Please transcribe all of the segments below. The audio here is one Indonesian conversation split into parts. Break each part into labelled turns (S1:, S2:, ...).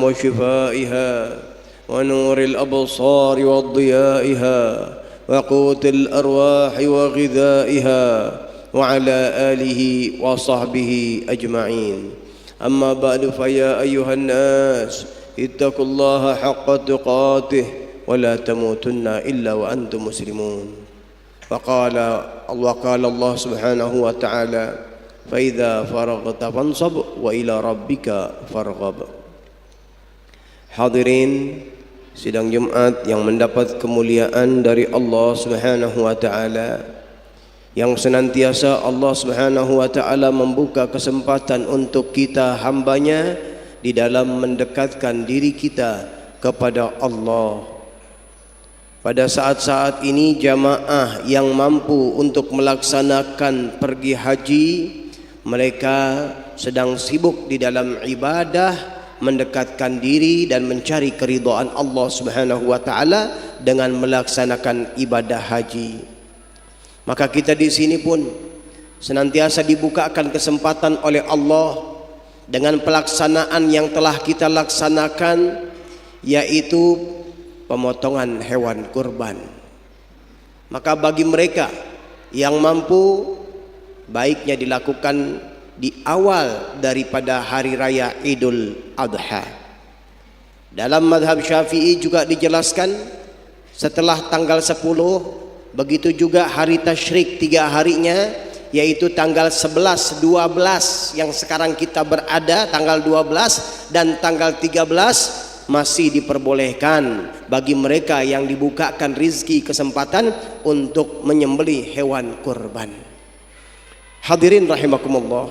S1: وشفائها ونور الأبصار وضيائها وقوت الأرواح وغذائها وعلى آله وصحبه أجمعين. أما بعد فيا أيها الناس اتقوا الله حق تقاته ولا تموتن إلا وأنتم مسلمون. وقال الله سبحانه وتعالى فإذا فرغت فانصب وإلى ربك فارغب. Hadirin sidang Jumat yang mendapat kemuliaan dari Allah Subhanahu wa taala, yang senantiasa Allah Subhanahu wa taala membuka kesempatan untuk kita hambanya di dalam mendekatkan diri kita kepada Allah. Pada saat-saat ini jamaah yang mampu untuk melaksanakan pergi haji, mereka sedang sibuk di dalam ibadah, mendekatkan diri dan mencari keridhaan Allah Subhanahu wa taala dengan melaksanakan ibadah haji. Maka kita di sini pun senantiasa dibukakan kesempatan oleh Allah dengan pelaksanaan yang telah kita laksanakan, yaitu pemotongan hewan kurban. Maka bagi mereka yang mampu, baiknya dilakukan di awal daripada hari raya Idul Adha. Dalam mazhab Syafi'i juga dijelaskan setelah tanggal 10, begitu juga hari tasyrik 3 harinya, yaitu tanggal 11, 12 yang sekarang kita berada, tanggal 12 dan tanggal 13 masih diperbolehkan bagi mereka yang dibukakan rizki kesempatan untuk menyembelih hewan kurban. Hadirin rahimakumullah,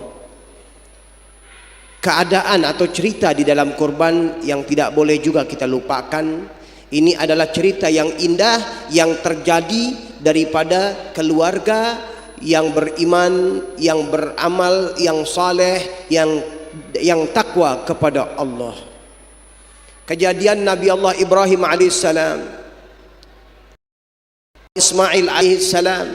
S1: keadaan atau cerita di dalam kurban yang tidak boleh juga kita lupakan. Ini adalah cerita yang indah yang terjadi daripada keluarga yang beriman, yang beramal, yang saleh, yang takwa kepada Allah. Kejadian Nabi Allah Ibrahim alaihissalam, Ismail alaihissalam,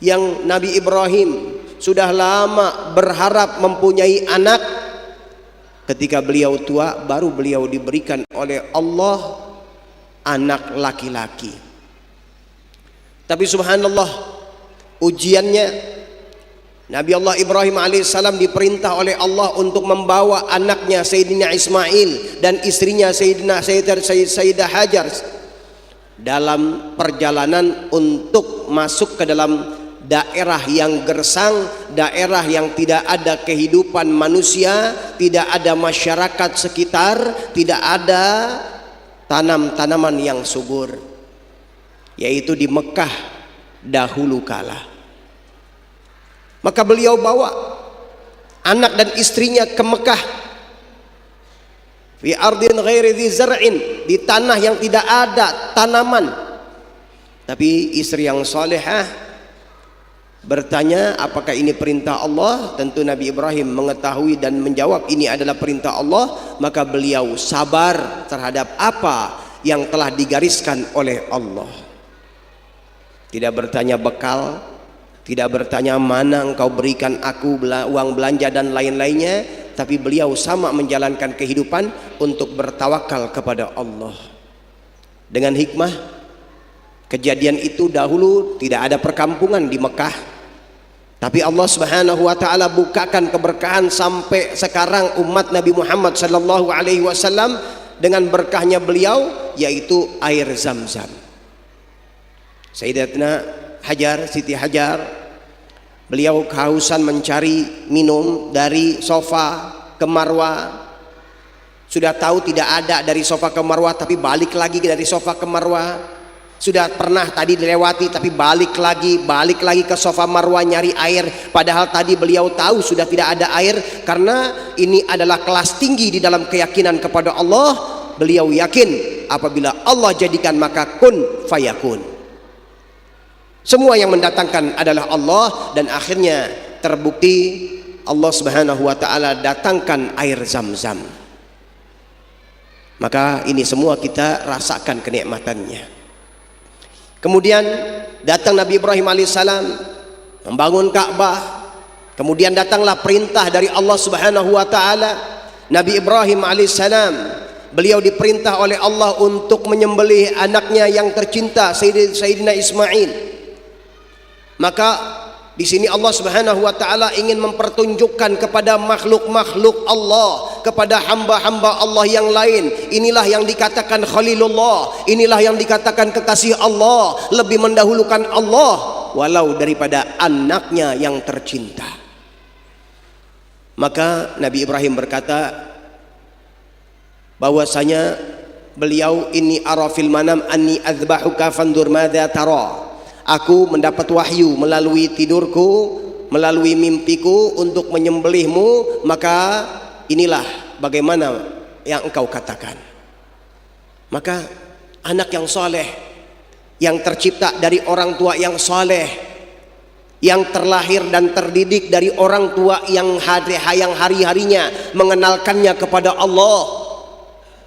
S1: yang Nabi Ibrahim sudah lama berharap mempunyai anak. Ketika beliau tua, baru beliau diberikan oleh Allah anak laki-laki. Tapi subhanallah, ujiannya Nabi Allah Ibrahim alaihissalam diperintah oleh Allah untuk membawa anaknya Sayyidina Ismail dan istrinya Sayyidah Hajar dalam perjalanan untuk masuk ke dalam daerah yang gersang, daerah yang tidak ada kehidupan manusia, tidak ada masyarakat sekitar, tidak ada tanam-tanaman yang subur, yaitu di Mekah dahulu kala. Maka beliau bawa anak dan istrinya ke Mekah, fi ardin ghairi dzi zar'in, di tanah yang tidak ada tanaman. Tapi istri yang salehah bertanya, apakah ini perintah Allah? Tentu Nabi Ibrahim mengetahui dan menjawab ini adalah perintah Allah. Maka beliau sabar terhadap apa yang telah digariskan oleh Allah. Tidak bertanya bekal, tidak bertanya mana engkau berikan aku uang belanja dan lain-lainnya, tapi beliau sama menjalankan kehidupan untuk bertawakal kepada Allah. Dengan hikmah, kejadian itu dahulu tidak ada perkampungan di Mekah, tapi Allah Subhanahu wa taala bukakan keberkahan sampai sekarang umat Nabi Muhammad sallallahu alaihi wasallam dengan berkahnya beliau, yaitu air Zam-Zam. Sayyidatina Hajar, Siti Hajar, beliau kehausan mencari minum dari Sofa ke Marwah. Sudah tahu tidak ada dari Sofa ke Marwah, tapi balik lagi dari Sofa ke Marwah. Sudah pernah tadi dilewati, tapi balik lagi ke Sofa Marwah nyari air. Padahal tadi beliau tahu sudah tidak ada air, karena ini adalah kelas tinggi di dalam keyakinan kepada Allah. Beliau yakin apabila Allah jadikan maka kun fayakun. Semua yang mendatangkan adalah Allah, dan akhirnya terbukti Allah Subhanahu wa taala datangkan air Zam-Zam. Maka ini semua kita rasakan kenikmatannya. Kemudian datang Nabi Ibrahim alaihissalam membangun Ka'bah. Kemudian datanglah perintah dari Allah Subhanahu wa taala Nabi Ibrahim alaihissalam, beliau diperintah oleh Allah untuk menyembelih anaknya yang tercinta Sayyidina Ismail. Maka di sini Allah Subhanahu wa taala ingin mempertunjukkan kepada makhluk-makhluk Allah, kepada hamba-hamba Allah yang lain, inilah yang dikatakan Khalilullah, inilah yang dikatakan kekasih Allah, lebih mendahulukan Allah walau daripada anaknya yang tercinta. Maka Nabi Ibrahim berkata bahwasanya beliau, ini ara fil manam anni adzbahuka fandur madza tara. Aku mendapat wahyu melalui tidurku, melalui mimpiku untuk menyembelihmu, maka inilah bagaimana yang engkau katakan. Maka anak yang soleh, yang tercipta dari orang tua yang soleh, yang terlahir dan terdidik dari orang tua yang hari-harinya mengenalkannya kepada Allah,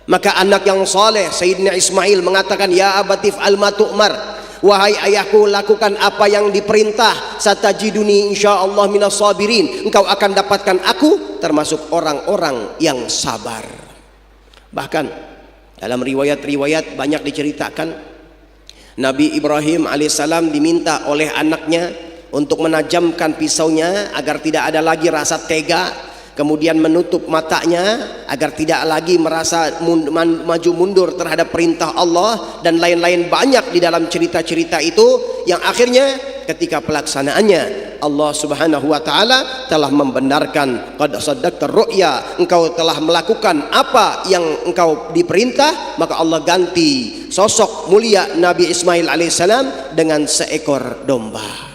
S1: maka anak yang soleh, Sayyidina Ismail mengatakan, ya abatif al-ma tu'mar, wahai ayahku, lakukan apa yang diperintah, satajiduni insyaallah minas sabirin, engkau akan dapatkan aku termasuk orang-orang yang sabar. Bahkan dalam riwayat-riwayat banyak diceritakan Nabi Ibrahim alaihissalam diminta oleh anaknya untuk menajamkan pisaunya agar tidak ada lagi rasa tega, kemudian menutup matanya agar tidak lagi merasa maju mundur terhadap perintah Allah, dan lain-lain banyak di dalam cerita-cerita itu, yang akhirnya ketika pelaksanaannya Allah Subhanahu wa taala telah membenarkan, qad saddaqta ru'ya, engkau telah melakukan apa yang engkau diperintah, maka Allah ganti sosok mulia Nabi Ismail alaihissalam dengan seekor domba.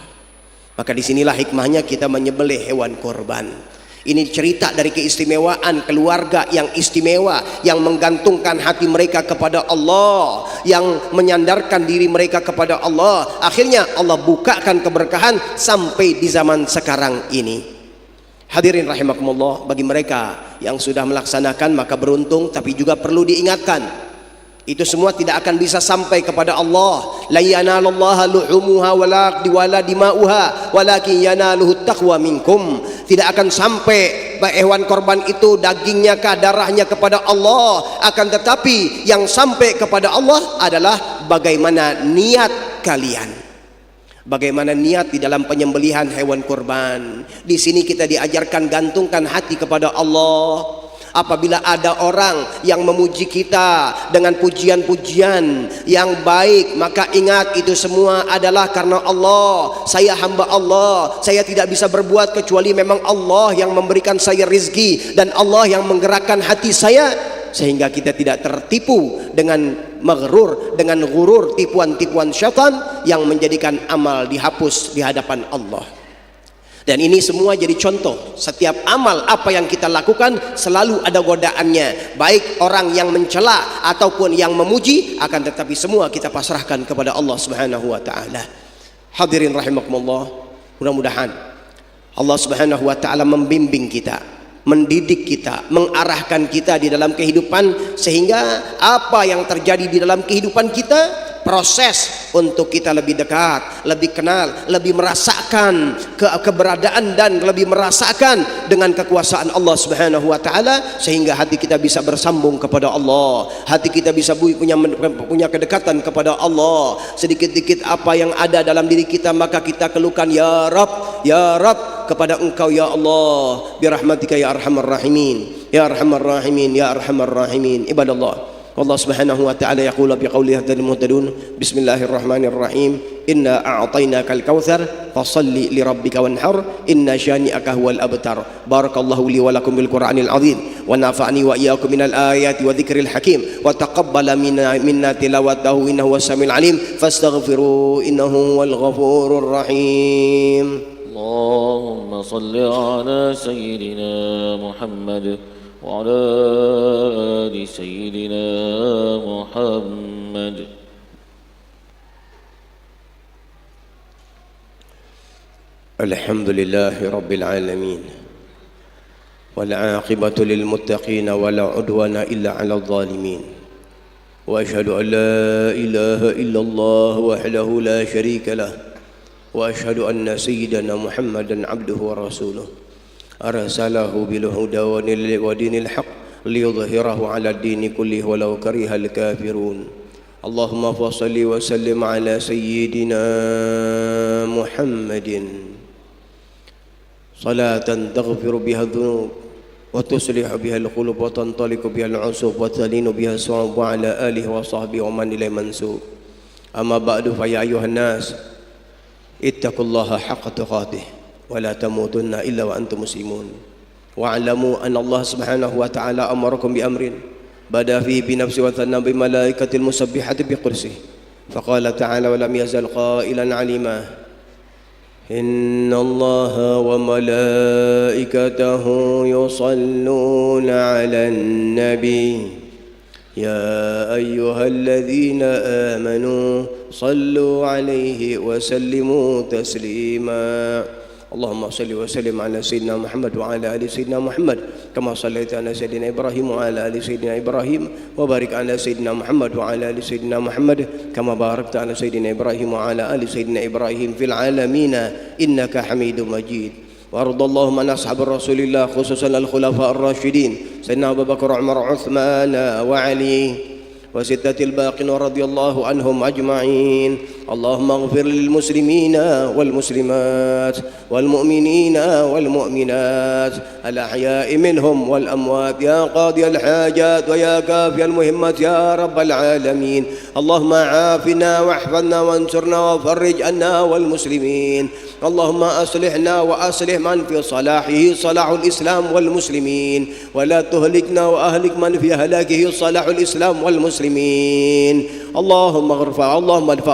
S1: Maka disinilah hikmahnya kita menyembelih hewan korban. Ini cerita dari keistimewaan keluarga yang istimewa, yang menggantungkan hati mereka kepada Allah, yang menyandarkan diri mereka kepada Allah. Akhirnya Allah bukakan keberkahan sampai di zaman sekarang ini. Hadirin rahimakumullah, bagi mereka yang sudah melaksanakan maka beruntung, tapi juga perlu diingatkan, itu semua tidak akan bisa sampai kepada Allah. La yanalallaha luhumuha wala dima'uha walakin yanaluhu taqwa minkum. Tidak akan sampai hewan korban itu dagingnya kah, darahnya kepada Allah, akan tetapi yang sampai kepada Allah adalah bagaimana niat kalian. Bagaimana niat di dalam penyembelihan hewan korban. Di sini kita diajarkan gantungkan hati kepada Allah. Apabila ada orang yang memuji kita dengan pujian-pujian yang baik, maka ingat itu semua adalah karena Allah. Saya hamba Allah, saya tidak bisa berbuat kecuali memang Allah yang memberikan saya rizki dan Allah yang menggerakkan hati saya, sehingga kita tidak tertipu dengan maghrur, dengan ghurur, tipuan-tipuan syaitan yang menjadikan amal dihapus di hadapan Allah. Dan ini semua jadi contoh, setiap amal apa yang kita lakukan selalu ada godaannya, baik orang yang mencela ataupun yang memuji, akan tetapi semua kita pasrahkan kepada Allah Subhanahu wa taala. Hadirin rahimakumullah, mudah-mudahan Allah Subhanahu wa taala membimbing kita, mendidik kita, mengarahkan kita di dalam kehidupan, sehingga apa yang terjadi di dalam kehidupan kita, proses untuk kita lebih dekat, lebih kenal, lebih merasakan keberadaan dan lebih merasakan dengan kekuasaan Allah Subhanahu wa taala, sehingga hati kita bisa bersambung kepada Allah, hati kita bisa punya kedekatan kepada Allah. Sedikit-sedikit apa yang ada dalam diri kita maka kita keluhkan, ya Rabb, ya Rabb, kepada Engkau ya Allah, birahmatika ya arhamar rahimin, ya arhamar rahimin, ya arhamar rahimin. Ibadallah, Allah Subhanahu wa ta'ala yaqulu biqawli hadhal muhtadun, bismillahirrahmanirrahim, inna a'tainakal kautsar fasalli li rabbika wanhar, inna syani'aka huwal abtar. Barakallahu li wa lakum bil Qur'anil azim wa nafa'ani wa iyyakum minal ayati wa dzikril hakim wa taqabbala minna tilawatahu innahu was-sami'ul alim fastaghfiru innahu wal ghafurur rahim.
S2: Allahumma salli ala sayyidina Muhammad وعلى آل سيدنا محمد.
S1: الحمد لله رب العالمين والعاقبة للمتقين ولا عدوان إلا على الظالمين وأشهد أن لا إله إلا الله وحده لا شريك له وأشهد أن سيدنا محمدا عبده ورسوله. أرسله بالهدى ودين الحق ليظهره على الدين كله ولو كره الكافرون اللهم فصل وسلم على سيدنا محمد صلاة تغفر بها الذنوب وتصلح بها القلوب وتنطلق بها العصوب وتلين بها الصعوب وعلى آله وصحبه ومن إليه منسوب أما بعد فيا أيها الناس اتقوا الله حق تقاته ولا تموتن إلا وأنتم مسلمون واعلموا أن الله سبحانه وتعالى أمركم بأمر بدأ فيه بنفسه وثنى بملائكة المسبحة بقدسه فقال تعالى ولم يزل قائلا عليما إن الله وملائكته يصلون على النبي يا أيها الذين آمنوا صلوا عليه وسلموا تسليما اللهم صل وسلم على سيدنا محمد وعلى آل سيدنا محمد كما صليت على سيدنا إبراهيم وعلى آل سيدنا إبراهيم وبارك على سيدنا محمد وعلى آل سيدنا محمد كما باركت على سيدنا إبراهيم وعلى آل سيدنا إبراهيم في العالمين إنك حميد مجيد وارض اللهم عن أصحاب رسول الله خصوصا الخلفاء الراشدين سيدنا أبو بكر وعمر وعثمان وعلي وستة الباقين رضي الله عنهم أجمعين اللهم اغفر للمسلمين والمسلمات والمؤمنين والمؤمنات الأحياء منهم والأموات يا قاضي الحاجات ويا كافي المهمات يا رب العالمين اللهم عافنا واحفظنا وانصرنا وفرج عنا والمسلمين اللهم أصلحنا وأصلح من في صلاحه صلاح الإسلام والمسلمين ولا تهلكنا وأهلك من في هلاكه صلاح الإسلام والمسلمين اللهم ارفع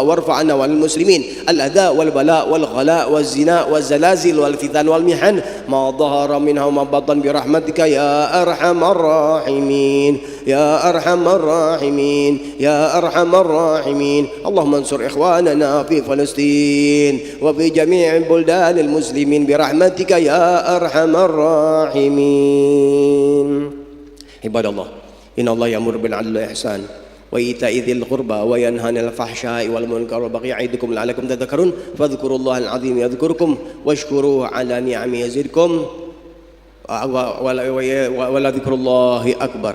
S1: وارفع عنا وعن المسلمين الأذى والبلاء والغلاء والزنا والزلازل والفتن والمحن ما ظهر منها وما بطن برحمتك يا أرحم الراحمين يا أرحم الراحمين يا أرحم الراحمين اللهم انصر إخواننا في فلسطين وفي جميع بلدان المسلمين برحمتك يا أرحم الراحمين عباد الله إن الله يأمر بالعدل والإحسان وإيتاء ذي القربى وينهى عن الفحشاء والمنكر والبغي يعظكم لعلكم تذكرون فاذكروا الله العظيم يذكركم واشكروه على نعمه يزدكم ولذكر الله أكبر.